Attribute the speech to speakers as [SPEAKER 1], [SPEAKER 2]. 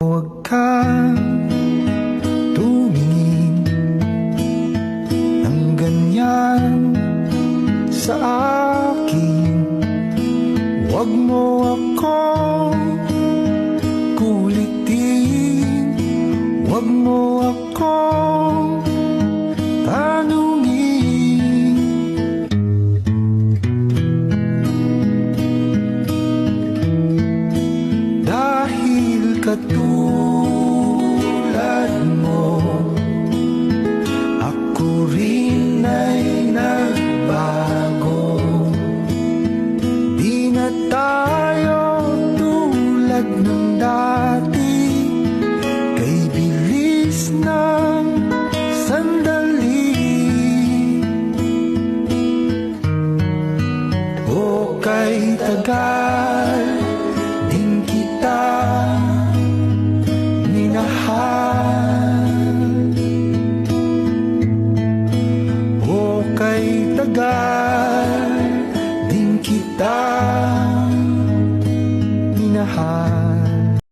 [SPEAKER 1] Huwag kang tumingin ng ganyan sa akin. Huwag mo akong kulitin, huwag mo akong tanungin. Dahil katulad mo, ako rin ay nagbago. Di na tayo tulad ng dati, kay bilis ng sandali o kay tagal din kita minahal, o kay tagal din kita minahal.